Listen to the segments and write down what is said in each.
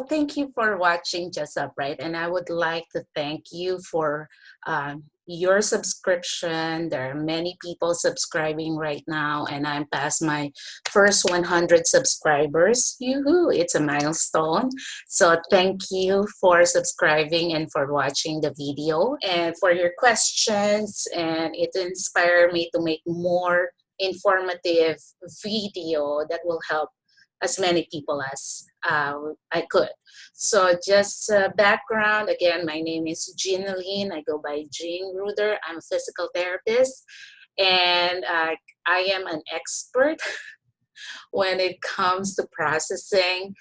thank you for watching Just Upright, and I would like to thank you for your subscription. There are many people subscribing right now, and I'm past my first 100 subscribers. Yoo-hoo, it's a milestone. So thank you for subscribing and for watching the video and for your questions, and it inspired me to make more informative video that will help as many people as I could. So just background, again, my name is Jean Aline. I go by Jean Ruder. I'm a physical therapist, and I am an expert when it comes to processing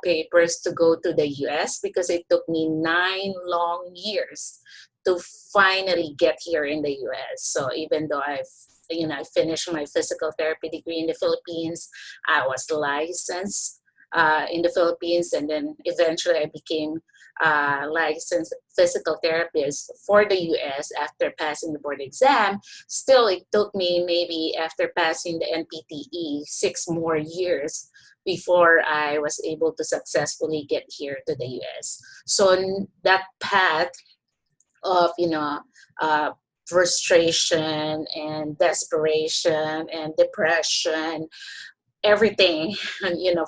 papers to go to the US, because it took me 9 long years to finally get here in the US. So even though I finished my physical therapy degree in the Philippines, I was licensed in the Philippines, and then eventually I became licensed physical therapist for the US after passing the board exam. Still, it took me maybe after passing the NPTE 6 more years before I was able to successfully get here to the US. So that path of uh, frustration and desperation and depression, everything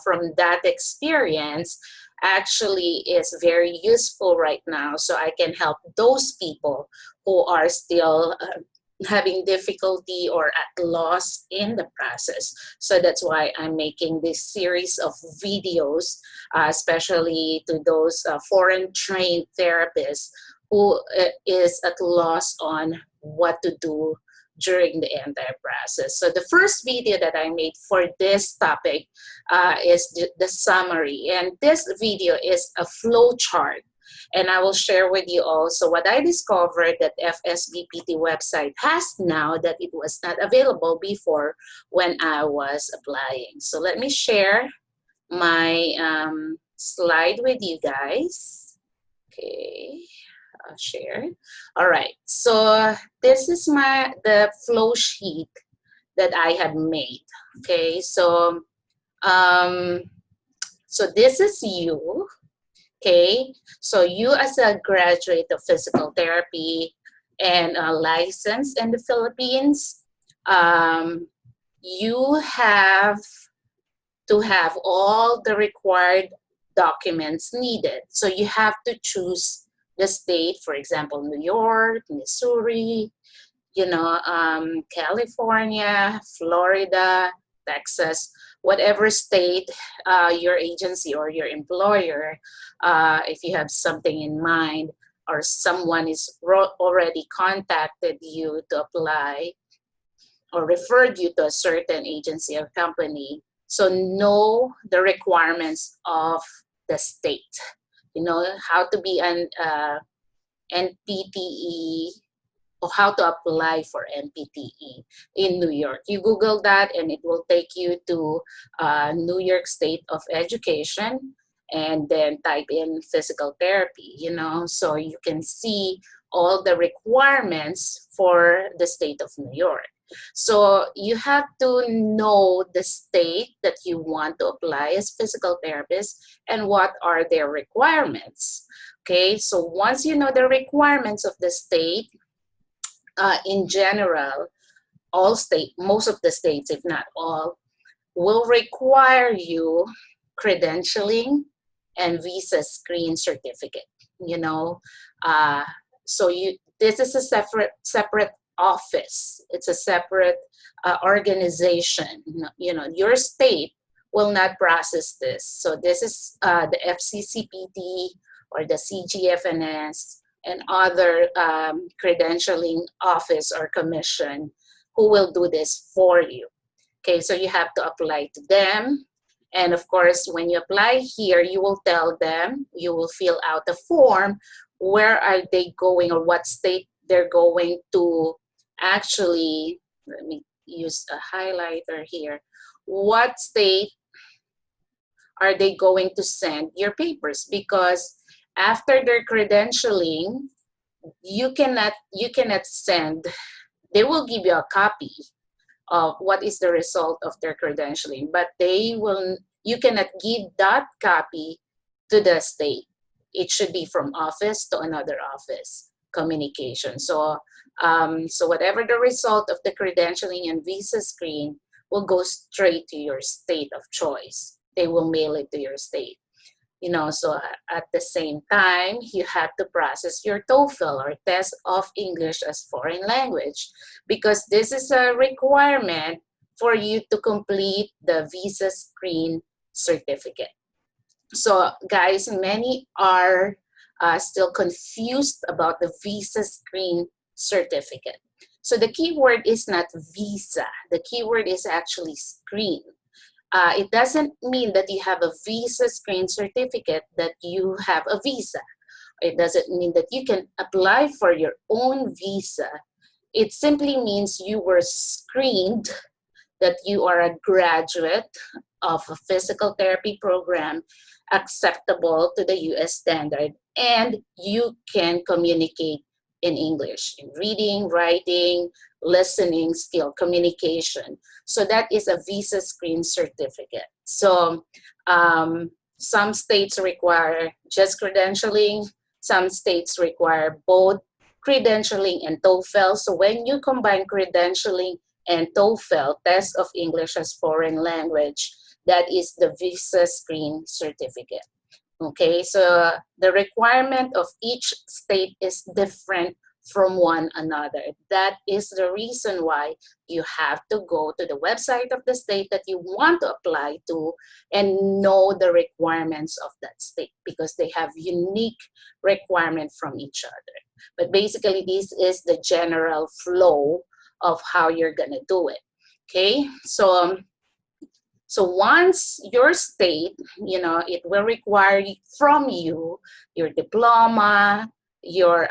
from that experience actually is very useful right now, so I can help those people who are still having difficulty or at loss in the process. So that's why I'm making this series of videos, especially to those foreign trained therapists who is at loss on what to do during the entire process. So the first video that I made for this topic is the summary. And this video is a flow chart. And I will share with you also what I discovered that FSBPT website has now that it was not available before when I was applying. So let me share my slide with you guys. Okay. Share. All right, so this is the flow sheet that I have made. Okay, um, so this is you. Okay, so you as a graduate of physical therapy and a license in the Philippines, you have to have all the required documents needed. So you have to choose the state, for example, New York, Missouri, California, Florida, Texas, whatever state your agency or your employer, if you have something in mind or someone is already contacted you to apply or referred you to a certain agency or company. So know the requirements of the state. You know how to be an NPTE or how to apply for NPTE in New York. You Google that and it will take you to New York State of Education, and then type in physical therapy, so you can see all the requirements for the state of New York. So you have to know the state that you want to apply as physical therapist and what are their requirements. Okay, so once you know the requirements of the state, in general, most of the states, if not all, will require you credentialing and visa screen certificate. You know, uh, so this is a separate office. It's a separate organization. Your state will not process this. So this is the FCCPT or the CGFNS and other credentialing office or commission who will do this for you. Okay, so you have to apply to them. And of course, when you apply here, you will tell them, you will fill out the form, where are they going or what state they're going to actually, let me use a highlighter here. What state are they going to send your papers? Because after their credentialing, you cannot send, they will give you a copy of what is the result of their credentialing, but you cannot give that copy to the state. It should be from office to another office communication. So whatever the result of the credentialing and visa screen will go straight to your state of choice. They will mail it to your state. So at the same time, you have to process your TOEFL or test of English as foreign language, because this is a requirement for you to complete the visa screen certificate. So guys, many are still confused about the visa screen certificate. So the keyword is not visa. The keyword is actually screen. It doesn't mean that you have a visa screen certificate that you have a visa. It doesn't mean that you can apply for your own visa. It simply means you were screened, that you are a graduate of a physical therapy program acceptable to the US standard, and you can communicate in English, in reading, writing, listening skill, communication. So that is a visa screen certificate. So some states require just credentialing, some states require both credentialing and TOEFL. So when you combine credentialing and TOEFL, Test of English as Foreign Language, that is the visa screen certificate. Okay, so the requirement of each state is different from one another. That is the reason why you have to go to the website of the state that you want to apply to and know the requirements of that state, because they have unique requirements from each other. But basically, this is the general flow of how you're gonna do it. Okay, so once your state, it will require from you your diploma, your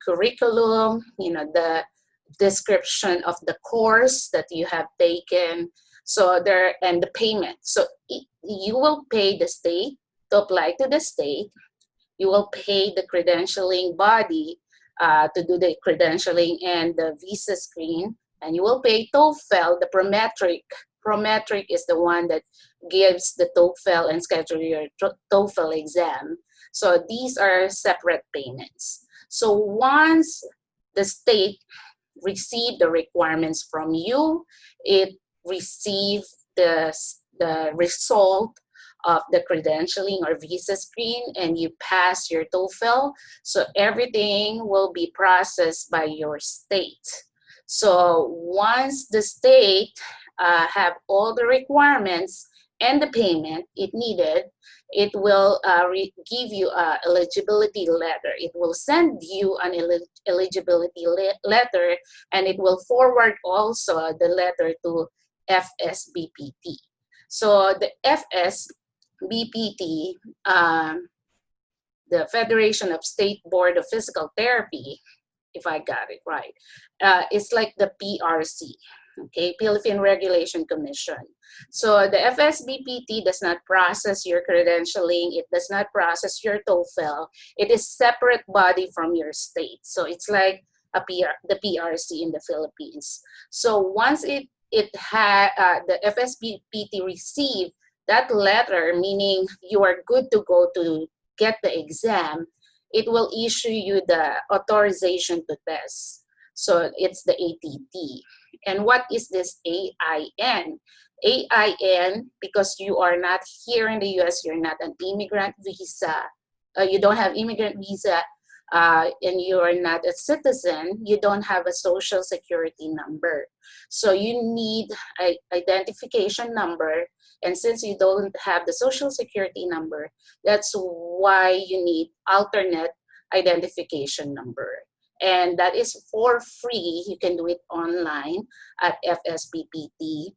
curriculum, the description of the course that you have taken, and the payment. So you will pay the state to apply to the state. You will pay the credentialing body to do the credentialing and the visa screen, and you will pay TOEFL, the prometric. Prometric is the one that gives the TOEFL and schedule your TOEFL exam. So these are separate payments. So once the state receive the requirements from you, it receives the result of the credentialing or visa screen, and you pass your TOEFL. So everything will be processed by your state. So once the state have all the requirements and the payment it needed, it will give you an eligibility letter. It will send you an eligibility letter, and it will forward also the letter to FSBPT. So the FSBPT, the Federation of State Board of Physical Therapy, if I got it right, it's like the PRC. Okay, Philippine Regulation Commission. So the FSBPT does not process your credentialing. It does not process your TOEFL. It is separate body from your state. So it's like the PRC in the Philippines. So once the FSBPT receive that letter, meaning you are good to go to get the exam, it will issue you the authorization to test. So it's the ATT. And what is this AIN? AIN, because you are not here in the US, you're not an immigrant visa, you don't have immigrant visa, and you are not a citizen, you don't have a social security number. So you need an identification number. And since you don't have the social security number, that's why you need alternate identification number. And that is for free. You can do it online at FSBPT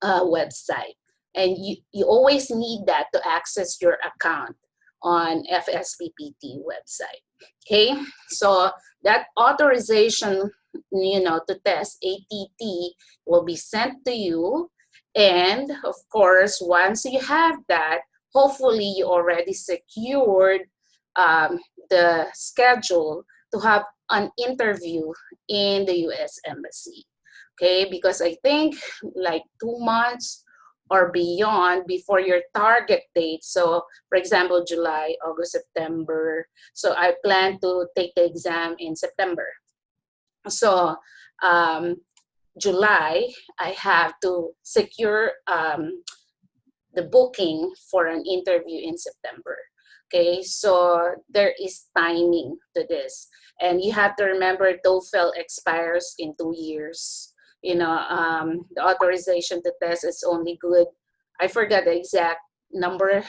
website. And you always need that to access your account on FSBPT website. Okay, so that authorization, to test ATT will be sent to you. And of course, once you have that, hopefully you already secured the schedule to have an interview in the US Embassy. Okay, because I think like 2 months or beyond before your target date. So for example, July, August, September. So I plan to take the exam in September. So July, I have to secure the booking for an interview in September. Okay, so there is timing to this. And you have to remember TOEFL expires in 2 years. The authorization to test is only good. I forgot the exact number,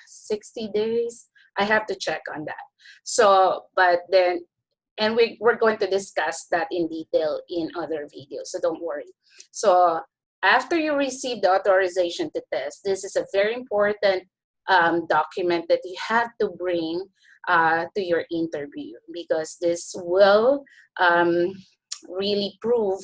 60 days. I have to check on that. So, but then, and we're going to discuss that in detail in other videos, so don't worry. So after you receive the authorization to test, this is a very important document that you have to bring to your interview, because this will really prove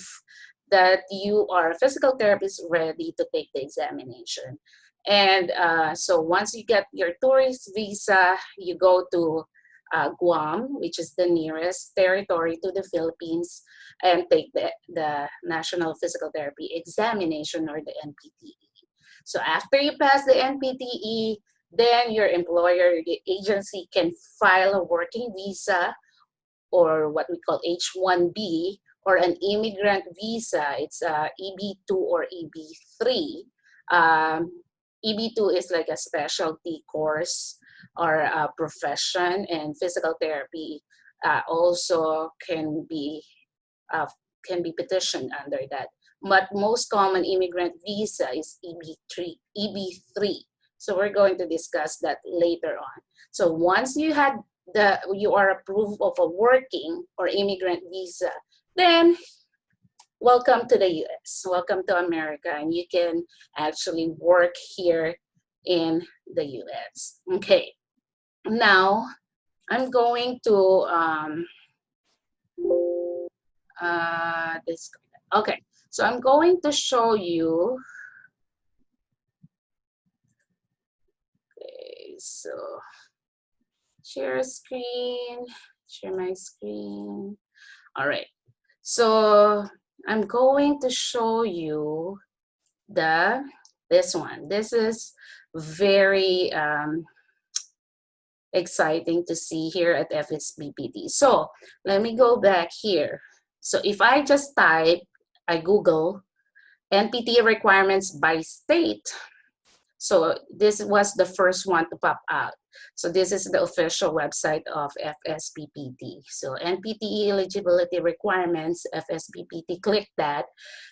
that you are a physical therapist ready to take the examination. And so once you get your tourist visa, you go to Guam, which is the nearest territory to the Philippines, and take the National Physical Therapy Examination, or the NPTE. So after you pass the NPTE, then your employer, the agency, can file a working visa, or what we call H-1B, or an immigrant visa. It's EB-2 or EB-3. EB-2 is like a specialty course or a profession, and physical therapy also uh, can be petitioned under that. But most common immigrant visa is EB-3, EB-3. So we're going to discuss that later on. So once you are approved of a working or immigrant visa, then welcome to the US, welcome to America, and you can actually work here in the US. Okay, now I'm going to this. Okay, so I'm going to show you. Okay, so share screen, share my screen. All right, so I'm going to show you this one. This is very exciting to see here at FSBPT. So let me go back here. So if I just type, I Google NPT requirements by state. So this was the first one to pop out. So this is the official website of FSBPT. So NPTE eligibility requirements, FSBPT, click that.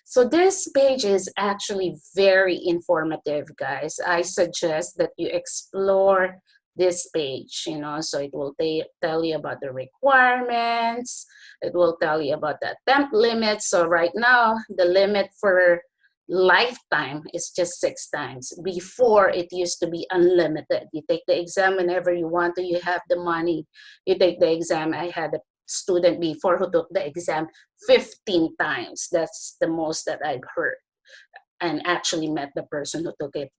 So this page is actually very informative, guys. I suggest that you explore this page, so it will tell you about the requirements. It will tell you about the attempt limit. So right now, the limit for lifetime is just 6 times. Before, it used to be unlimited. You take the exam whenever you want to, you have the money, you take the exam. I had a student before who took the exam 15 times. That's the most that I've heard, and actually met the person who took it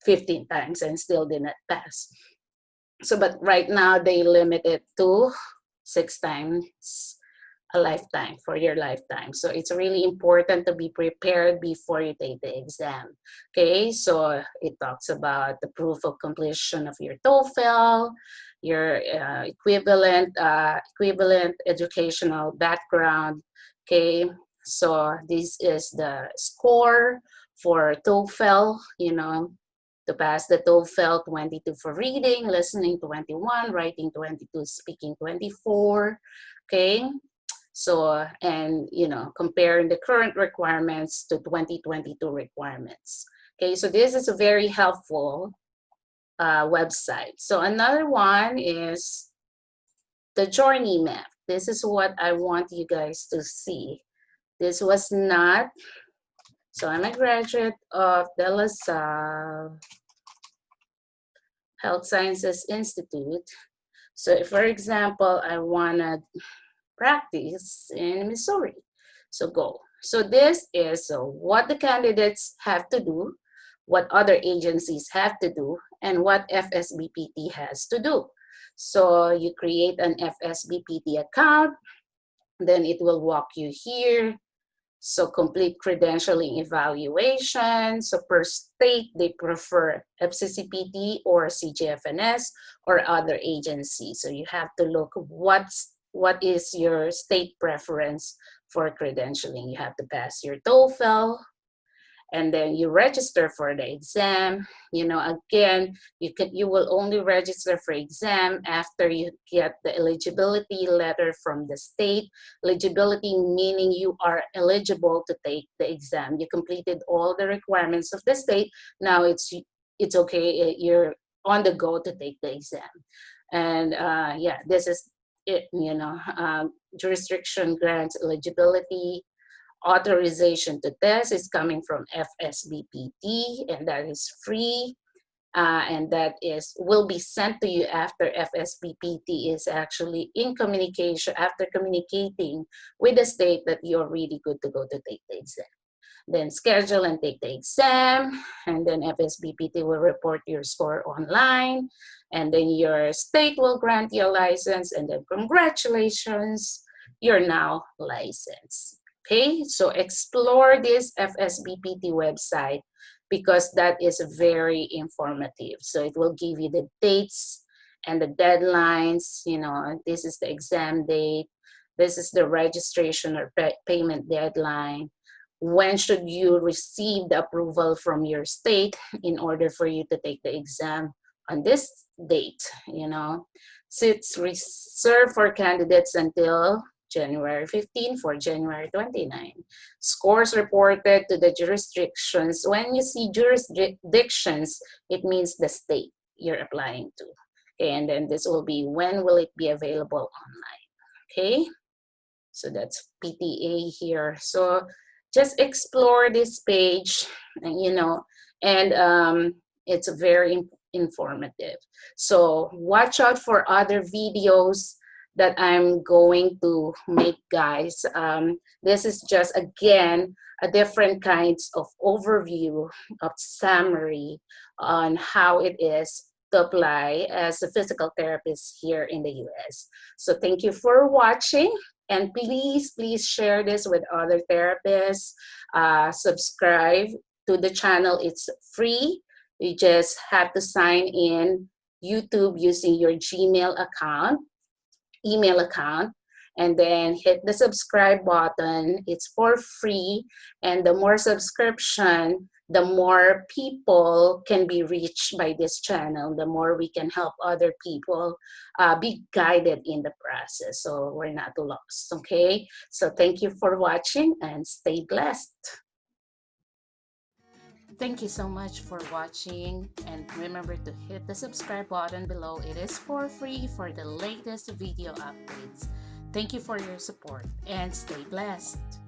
15 times and still did not pass. So, but right now they limit it to 6 times a lifetime, for your lifetime. So it's really important to be prepared before you take the exam. Okay, so it talks about the proof of completion of your TOEFL, your equivalent educational background. Okay, so this is the score for TOEFL, to pass the TOEFL: 22 for reading, listening 21, writing 22, speaking 24. Okay, so, and comparing the current requirements to 2022 requirements. Okay, so this is a very helpful website. So another one is the journey map. This is what I want you guys to see. This was not, so I'm a graduate of De La Salle Health Sciences Institute. So if, for example, I want to practice in Missouri, so go. So this is what the candidates have to do, what other agencies have to do, and what FSBPT has to do. So you create an FSBPT account, then it will walk you here So complete credentialing evaluation. So per state, they prefer FCCPT or CGFNS or other agencies. So you have to look what is your state preference for credentialing. You have to pass your TOEFL, and then you register for the exam. Again, you will only register for exam after you get the eligibility letter from the state. Eligibility meaning you are eligible to take the exam. You completed all the requirements of the state. Now it's okay, you're on the go to take the exam. And yeah, this is it. Jurisdiction grants eligibility. Authorization to test is coming from FSBPT, and that is free. And that will be sent to you after FSBPT is actually in communication, after communicating with the state that you're really good to go to take the exam. Then schedule and take the exam, and then FSBPT will report your score online, and then your state will grant you a license, and then congratulations, you're now licensed. Okay, so explore this FSBPT website because that is very informative. So it will give you the dates and the deadlines. This is the exam date, this is the registration or payment deadline. When should you receive the approval from your state in order for you to take the exam on this date? Seats reserved for candidates until January 15 for January 29. Scores reported to the jurisdictions. When you see jurisdictions, it means the state you're applying to. Okay, and then this will be when will it be available online. Okay, so that's PTA here. So just explore this page, and it's very informative. So watch out for other videos that I'm going to make, guys. This is just, again, a different kinds of overview of summary on how it is to apply as a physical therapist here in the US. So thank you for watching. And please, please share this with other therapists. Subscribe to the channel. It's free. You just have to sign in YouTube using your Gmail account, email account, and then hit the subscribe button. It's for free. And the more subscription, the more people can be reached by this channel, the more we can help other people be guided in the process. So we're not lost, okay? So thank you for watching and stay blessed. Thank you so much for watching, and remember to hit the subscribe button below. It is for free for the latest video updates. Thank you for your support and stay blessed.